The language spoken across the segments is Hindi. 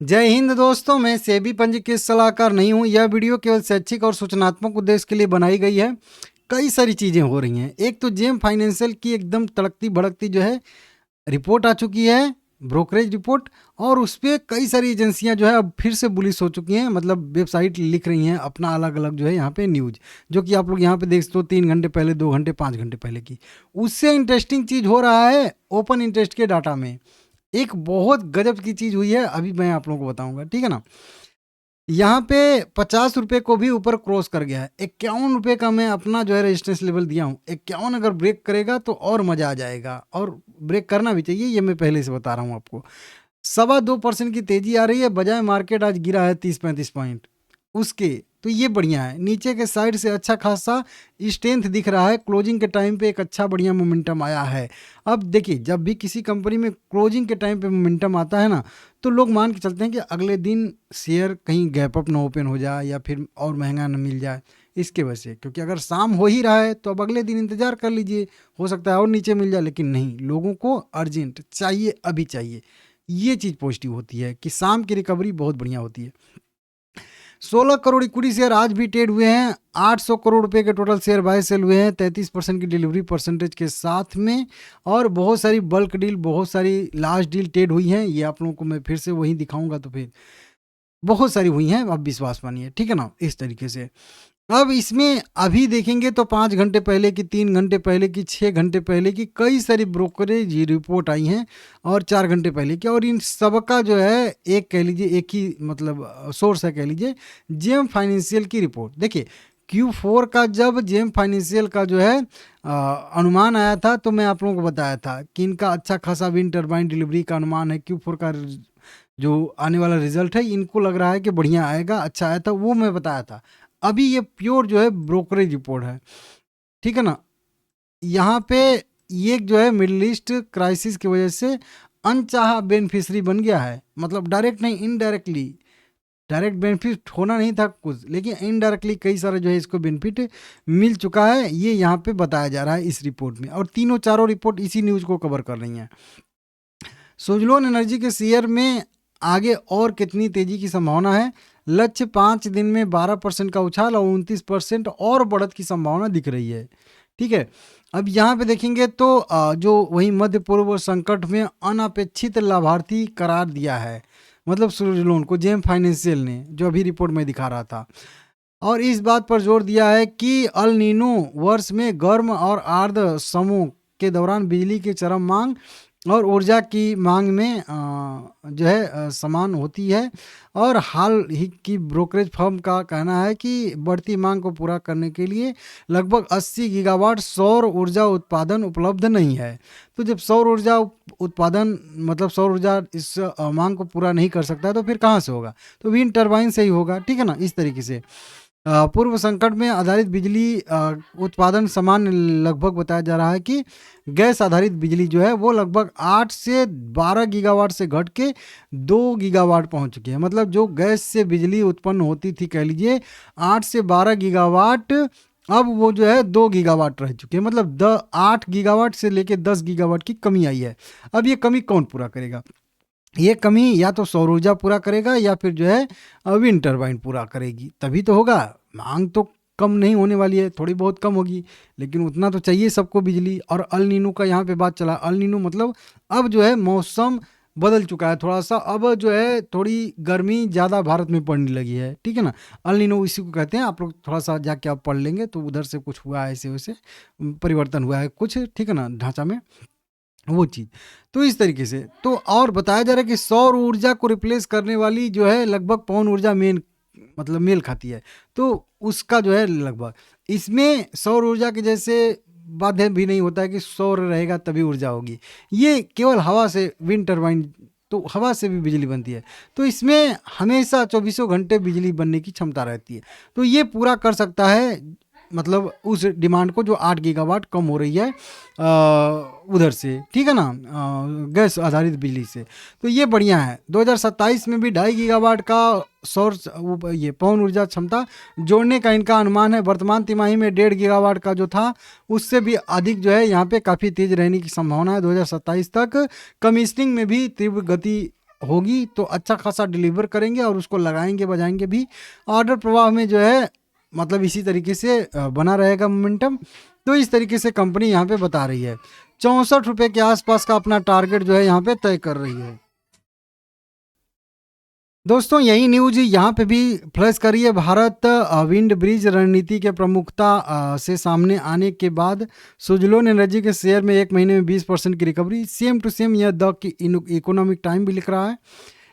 जय हिंद दोस्तों, मैं सेबी पंजीकृत सलाहकार नहीं हूँ। यह वीडियो केवल शैक्षिक और सूचनात्मक उद्देश्य के लिए बनाई गई है। कई सारी चीज़ें हो रही हैं। एक तो जेम फाइनेंशियल की एकदम तड़कती भड़कती जो है रिपोर्ट आ चुकी है, ब्रोकरेज रिपोर्ट, और उस पर कई सारी एजेंसियां जो है अब फिर से बुलिश हो चुकी हैं। मतलब वेबसाइट लिख रही हैं अपना अलग अलग जो है यहाँ पे न्यूज़, जो कि आप लोग यहाँ पे देख सकते हो 3 घंटे पहले, 2 घंटे, 5 घंटे पहले की। उससे इंटरेस्टिंग चीज़ हो रहा है ओपन इंटरेस्ट के डाटा में। एक बहुत गजब की चीज़ हुई है, अभी मैं आप लोगों को बताऊंगा, ठीक है ना। यहाँ पे 50 रुपये को भी ऊपर क्रॉस कर गया है। 51 रुपये का मैं अपना जो है रेजिस्टेंस लेवल दिया हूँ। 51 अगर ब्रेक करेगा तो और मज़ा आ जाएगा, और ब्रेक करना भी चाहिए, ये मैं पहले से बता रहा हूँ आपको। 2.25% की तेजी आ रही है, बजाय मार्केट आज गिरा है 30-35 पॉइंट उसके। तो ये बढ़िया है, नीचे के साइड से अच्छा खासा स्ट्रेंथ दिख रहा है। क्लोजिंग के टाइम पे एक अच्छा बढ़िया मोमेंटम आया है। अब देखिए, जब भी किसी कंपनी में क्लोजिंग के टाइम पे मोमेंटम आता है ना, तो लोग मान के चलते हैं कि अगले दिन शेयर कहीं गैप अप ना ओपन हो जाए या फिर और महंगा ना मिल जाए, इसके वजह से। क्योंकि अगर शाम हो ही रहा है तो अब अगले दिन इंतजार कर लीजिए, हो सकता है और नीचे मिल जाए। लेकिन नहीं, लोगों को अर्जेंट चाहिए, अभी चाहिए। ये चीज़ पॉजिटिव होती है कि शाम की रिकवरी बहुत बढ़िया होती है। 16 करोड़ इक्विटी शेयर आज भी ट्रेड हुए हैं। 800 करोड़ रुपए के टोटल शेयर बाय सेल हुए हैं, 33% की डिलीवरी परसेंटेज के साथ में। और बहुत सारी बल्क डील, बहुत सारी लार्ज डील ट्रेड हुई हैं। ये आप लोगों को मैं फिर से वही दिखाऊंगा, तो फिर बहुत सारी हुई हैं, आप विश्वास मानिए, ठीक है ना, इस तरीके से। अब इसमें अभी देखेंगे तो 5 घंटे पहले की, 3 घंटे पहले की, 6 घंटे पहले की कई सारी ब्रोकरेज रिपोर्ट आई हैं, और 4 घंटे पहले की। और इन सबका जो है एक कह लीजिए, एक ही मतलब सोर्स है, कह लीजिए जेम फाइनेंशियल की रिपोर्ट। देखिए, Q4 का जब जेम फाइनेंशियल का जो है अनुमान आया था, तो मैं आप लोगों को बताया था कि इनका अच्छा खासा विंड टर्बाइन डिलीवरी का अनुमान है। Q4 का जो आने वाला रिजल्ट है, इनको लग रहा है कि बढ़िया आएगा, अच्छा आया था, वो मैं बताया था। अभी ये प्योर जो है ब्रोकरेज रिपोर्ट है, ठीक है ना। यहाँ पे ये जो है मिडिल ईस्ट क्राइसिस की वजह से अनचाहा बेनिफिशरी बन गया है। मतलब डायरेक्ट नहीं, इनडायरेक्टली। डायरेक्ट बेनिफिट होना नहीं था कुछ, लेकिन इनडायरेक्टली कई सारे जो है इसको बेनिफिट मिल चुका है। ये यहाँ पे बताया जा रहा है इस रिपोर्ट में, और तीनों चारों रिपोर्ट इसी न्यूज़ को कवर कर रही हैं। सुजलोन एनर्जी के शेयर में आगे और कितनी तेजी की संभावना है? लक्ष्य 5 दिन में 12% का उछाल और 29% और बढ़त की संभावना दिख रही है, ठीक है। अब यहाँ पे देखेंगे तो जो वही मध्य पूर्व संकट में अनपेक्षित लाभार्थी करार दिया है, मतलब सुजलोन को जेम फाइनेंशियल ने, जो अभी रिपोर्ट में दिखा रहा था। और इस बात पर जोर दिया है कि अल नीनो वर्ष में गर्म और आर्द्र समूह के दौरान बिजली की चरम मांग और ऊर्जा की मांग में जो है समान होती है। और हाल ही की ब्रोकरेज फर्म का कहना है कि बढ़ती मांग को पूरा करने के लिए लगभग 80 गीगावाट सौर ऊर्जा उत्पादन उपलब्ध नहीं है। तो जब सौर ऊर्जा उत्पादन, मतलब सौर ऊर्जा इस मांग को पूरा नहीं कर सकता, तो फिर कहाँ से होगा? तो विंड टर्बाइन से ही होगा, ठीक है ना, इस तरीके से। पूर्व संकट में आधारित बिजली उत्पादन समान लगभग बताया जा रहा है कि गैस आधारित बिजली जो है वो लगभग 8 से 12 गीगावाट से घट के 2 गीगावाट पहुंच चुकी है। मतलब जो गैस से बिजली उत्पन्न होती थी, कह लीजिए 8 से 12 गीगावाट, अब वो जो है 2 गीगावाट रह चुकी है। मतलब 8 गीगावाट से लेके 10 गीगावाट की कमी आई है। अब ये कमी कौन पूरा करेगा? ये कमी या तो सौर ऊर्जा पूरा करेगा, या फिर जो है विंड टर्बाइन पूरा करेगी, तभी तो होगा। मांग तो कम नहीं होने वाली है, थोड़ी बहुत कम होगी, लेकिन उतना तो चाहिए सबको बिजली। और अल नीनो का यहाँ पे बात चला। अल नीनो मतलब अब जो है मौसम बदल चुका है थोड़ा सा, अब जो है थोड़ी गर्मी ज़्यादा भारत में पड़ने लगी है, ठीक है ना। अल नीनो इसी को कहते हैं। आप लोग थोड़ा सा जाके आप पढ़ लेंगे तो उधर से कुछ हुआ है, ऐसे वैसे परिवर्तन हुआ है कुछ, ठीक है ना, ढांचा में, वो चीज़। तो इस तरीके से तो और बताया जा रहा है कि सौर ऊर्जा को रिप्लेस करने वाली जो है लगभग पवन ऊर्जा मेन, मतलब मेल खाती है। तो उसका जो है लगभग इसमें सौर ऊर्जा के जैसे बाध्य भी नहीं होता है कि सौर रहेगा तभी ऊर्जा होगी। ये केवल हवा से, विंड टर्बाइन तो हवा से भी बिजली बनती है। तो इसमें हमेशा 24 घंटे बिजली बनने की क्षमता रहती है। तो ये पूरा कर सकता है, मतलब उस डिमांड को जो 8 गीगावाट कम हो रही है उधर से, ठीक है ना, गैस आधारित बिजली से। तो ये बढ़िया है। 2027 में भी 2.5 गीगावाट का सौर ये पवन ऊर्जा क्षमता जोड़ने का इनका अनुमान है। वर्तमान तिमाही में 1.5 गीगावाट का जो था, उससे भी अधिक जो है यहाँ पे काफ़ी तेज रहने की संभावना है 2027 तक। कमीशनिंग में भी तीव्र गति होगी तो अच्छा खासा डिलीवर करेंगे और उसको लगाएंगे बजाएंगे भी। ऑर्डर प्रवाह में जो है मतलब इसी तरीके से बना रहेगा मोमेंटम। तो इस तरीके से कंपनी यहाँ पे बता रही है 64 रुपये के आसपास का अपना टारगेट जो है यहाँ पे तय कर रही है। दोस्तों यही न्यूज यहाँ पे भी फ्लैश करी है। भारत विंड ब्रिज रणनीति के प्रमुखता से सामने आने के बाद सुजलोन एनर्जी के शेयर में एक महीने में 20% की रिकवरी। सेम टू सेम यह द इकोनॉमिक टाइम भी लिख रहा है।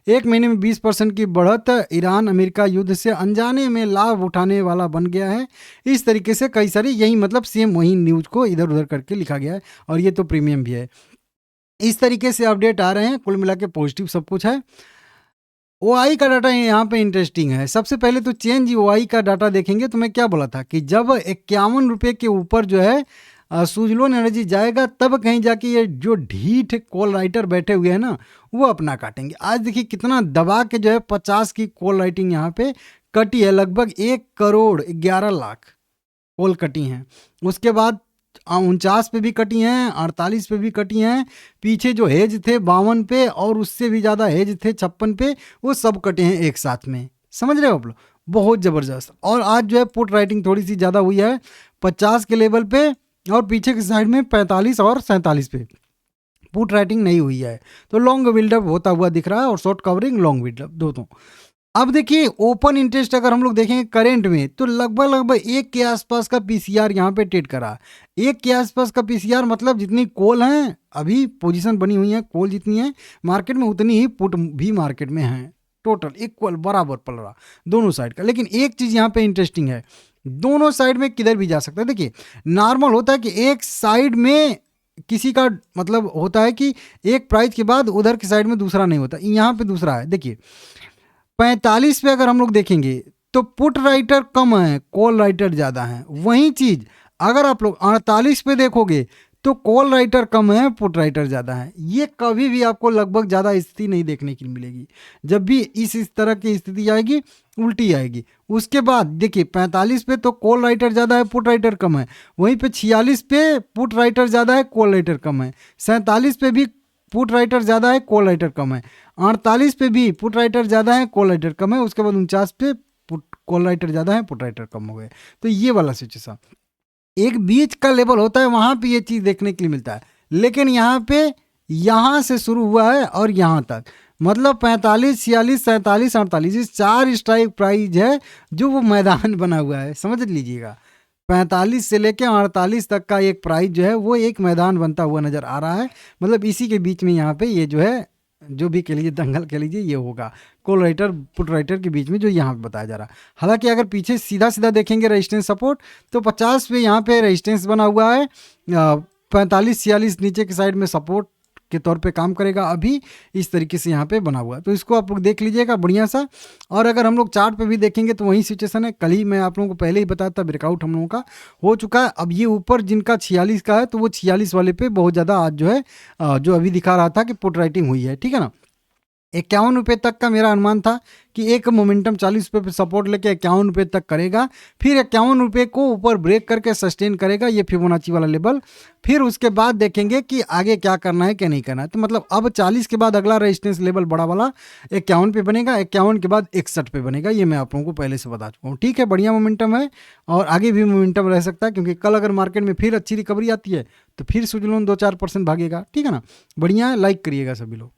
एक महीने में 20% की बढ़त, ईरान अमेरिका युद्ध से अनजाने में लाभ उठाने वाला बन गया है। इस तरीके से कई सारी यही मतलब सेम वही न्यूज को इधर उधर करके लिखा गया है और ये तो प्रीमियम भी है। इस तरीके से अपडेट आ रहे हैं, कुल मिला के पॉजिटिव सब कुछ है। ओआई का डाटा यहाँ पे इंटरेस्टिंग है। सबसे पहले तो चेंज ओआई का डाटा देखेंगे तो मैं क्या बोला था कि जब 51 रुपये के ऊपर जो है सुजलोन एनर्जी जाएगा तब कहीं जाके ये जो ढीठ कॉल राइटर बैठे हुए हैं ना वो अपना काटेंगे। आज देखिए कितना दबा के जो है 50 की कॉल राइटिंग यहाँ पे कटी है, लगभग 1,11,00,000 कॉल कटी हैं। उसके बाद 49 पे भी कटी हैं, 48 पे भी कटी हैं। पीछे जो हेज थे 52 पे और उससे भी ज़्यादा हेज थे 56 पे, वो सब कटे हैं एक साथ में। समझ रहे हो आप लोग, बहुत ज़बरदस्त। और आज जो है पुट राइटिंग थोड़ी सी ज़्यादा हुई है 50 के लेवल पे और पीछे की साइड में 45 और 47 पे पुट राइटिंग नहीं हुई है। तो लॉन्ग बिल्डअप होता हुआ दिख रहा है और शॉर्ट कवरिंग लॉन्ग बिल्डअप दोनों। अब देखिए ओपन इंटरेस्ट अगर हम लोग देखेंगे करंट में तो लगभग 1 के आसपास का पीसीआर यहाँ पे ट्रेड करा। 1 के आसपास का पीसीआर मतलब जितनी कॉल हैं अभी पोजीशन बनी हुई है, कॉल जितनी है मार्केट में उतनी ही पुट भी मार्केट में है। टोटल इक्वल बराबर पल रहा दोनों साइड का। लेकिन एक चीज़ यहाँ पे इंटरेस्टिंग है, दोनों साइड में किधर भी जा सकता है। देखिए नॉर्मल होता है कि एक साइड में किसी का मतलब होता है कि एक प्राइस के बाद उधर की साइड में दूसरा नहीं होता, यहाँ पे दूसरा है। देखिए 45 पे अगर हम लोग देखेंगे तो पुट राइटर कम है, कॉल राइटर ज़्यादा है। वही चीज़ अगर आप लोग 48 पे देखोगे तो कॉल राइटर कम है, पुट राइटर ज़्यादा है। ये कभी भी आपको लगभग ज़्यादा स्थिति नहीं देखने की मिलेगी। जब भी इस तरह की स्थिति आएगी उल्टी आएगी। उसके बाद देखिए 45 पे तो कॉल राइटर ज़्यादा है, पुट राइटर कम है। वहीं पे 46 पे पुट राइटर ज़्यादा है, कॉल राइटर कम है। 47 पे भी पुट राइटर ज़्यादा है, कॉल राइटर कम है। 48 पे भी पुट राइटर ज़्यादा है, कॉल राइटर कम है। उसके बाद 49 पे पुट कॉल राइटर ज़्यादा है, पुट राइटर कम हो गए। तो ये वाला सिचुएशन एक बीच का लेवल होता है, वहाँ पे ये चीज़ देखने के लिए मिलता है। लेकिन यहाँ पे यहाँ से शुरू हुआ है और यहाँ तक मतलब 45, 46, 47, 48 इस 4 स्ट्राइक प्राइस है जो वो मैदान बना हुआ है। समझ लीजिएगा 45 से लेकर 48 तक का एक प्राइस जो है वो एक मैदान बनता हुआ नज़र आ रहा है। मतलब इसी के बीच में यहाँ पे ये जो है जो भी कह लीजिए दंगल कह लीजिए ये होगा कॉल राइटर पुट राइटर के बीच में जो यहाँ पे बताया जा रहा है। हालांकि अगर पीछे सीधा सीधा देखेंगे रेजिस्टेंस सपोर्ट तो 50 पे यहाँ पे रेजिस्टेंस बना हुआ है, 45, 46 नीचे की साइड में सपोर्ट के तौर पे काम करेगा। अभी इस तरीके से यहाँ पे बना हुआ है, तो इसको आप लोग देख लीजिएगा बढ़िया सा। और अगर हम लोग चार्ट पे भी देखेंगे तो वही सिचुएशन है। कल ही मैं आप लोगों को पहले ही बताया था ब्रेकआउट हम लोगों का हो चुका है। अब ये ऊपर जिनका 46 का है तो वो 46 वाले पे बहुत ज़्यादा आज जो है जो अभी दिखा रहा था कि पुट राइटिंग हुई है, ठीक है ना। 51 रुपये तक का मेरा अनुमान था कि एक मोमेंटम 40 रुपये पे सपोर्ट लेके 51 रुपये तक करेगा, फिर 51 रुपये को ऊपर ब्रेक करके सस्टेन करेगा ये फिबोनाची वाला लेवल। फिर उसके बाद देखेंगे कि आगे क्या करना है क्या नहीं करना है। तो मतलब अब 40 के बाद अगला रेजिस्टेंस लेवल बड़ा वाला 51 पे बनेगा, 51 के बाद 61 पे बनेगा। ये मैं आप लोगों को पहले से बता चुका हूँ, ठीक है। बढ़िया मोमेंटम है और आगे भी मोमेंटम रह सकता है क्योंकि कल अगर मार्केट में फिर अच्छी रिकवरी आती है तो फिर सुजलोन 2-4% भागेगा, ठीक है ना। बढ़िया है, लाइक करिएगा सभी लोग।